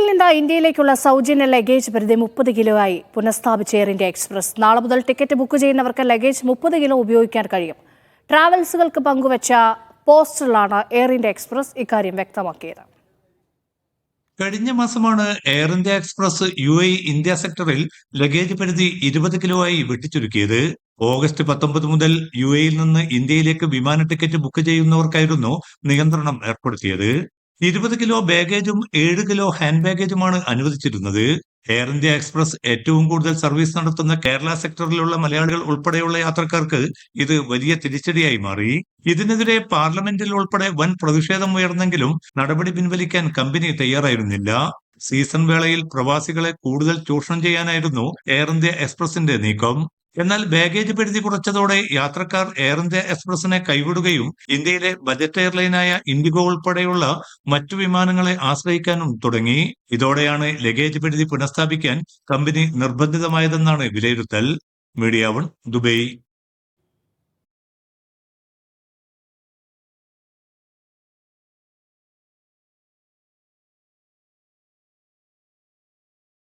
നിന്ന് ഇന്ത്യയിലേക്കുള്ള സൗജന്യ ലഗേജ് പരിധി 30 കിലോ ആയി പുനഃസ്ഥാപിച്ച എയർ ഇന്ത്യ എക്സ്പ്രസ്. നാളെ മുതൽ ടിക്കറ്റ് ബുക്ക് ചെയ്യുന്നവർക്ക് ലഗേജ് 30 കിലോ ഉപയോഗിക്കാൻ കഴിയും. ട്രാവൽസുകൾക്ക് പങ്കുവച്ച പോസ്റ്ററിലാണ് എയർ ഇന്ത്യ എക്സ്പ്രസ് ഇക്കാര്യം വ്യക്തമാക്കിയത്. കഴിഞ്ഞ മാസമാണ് air India express UAE India സെക്ടറിൽ ലഗേജ് പരിധി 20 കിലോ ആയി വെട്ടിച്ചുരുക്കിയത്. ഓഗസ്റ്റ് 19 മുതൽ UAEയിൽ നിന്ന് ഇന്ത്യയിലേക്ക് വിമാന ടിക്കറ്റ് ബുക്ക് ചെയ്യുന്നവർക്കായിരുന്നു നിയന്ത്രണം ഏർപ്പെടുത്തിയത്. 20 കിലോ ബാഗേജും 7 കിലോ ഹാൻഡ് ബാഗേജുമാണ് അനുവദിച്ചിരുന്നത്. എയർ ഇന്ത്യ എക്സ്പ്രസ് ഏറ്റവും കൂടുതൽ സർവീസ് നടത്തുന്ന കേരള സെക്ടറിലുള്ള മലയാളികൾ ഉൾപ്പെടെയുള്ള യാത്രക്കാർക്ക് ഇത് വലിയ തിരിച്ചടിയായി മാറി. ഇതിനെതിരെ പാർലമെന്റിൽ ഉൾപ്പെടെ വൻ പ്രതിഷേധം ഉയർന്നെങ്കിലും നടപടി പിൻവലിക്കാൻ കമ്പനി തയ്യാറായിരുന്നില്ല. സീസൺ വേളയിൽ പ്രവാസികളെ കൂടുതൽ ചൂഷണം ചെയ്യാനായിരുന്നു എയർ ഇന്ത്യ എക്സ്പ്രസിന്റെ നീക്കം. എന്നാൽ ബാഗേജ് പരിധി കുറച്ചതോടെ യാത്രക്കാർ എയർ ഇന്ത്യ എക്സ്പ്രസിനെ കൈവിടുകയും ഇന്ത്യയിലെ ബജറ്റ് എയർലൈനായ ഇൻഡിഗോ ഉൾപ്പെടെയുള്ള മറ്റു വിമാനങ്ങളെ ആശ്രയിക്കാനും തുടങ്ങി. ഇതോടെയാണ് ലഗേജ് പരിധി പുനഃസ്ഥാപിക്കാൻ കമ്പനി നിർബന്ധിതമായതെന്നാണ് വിലയിരുത്തൽ. Media 1 Dubai.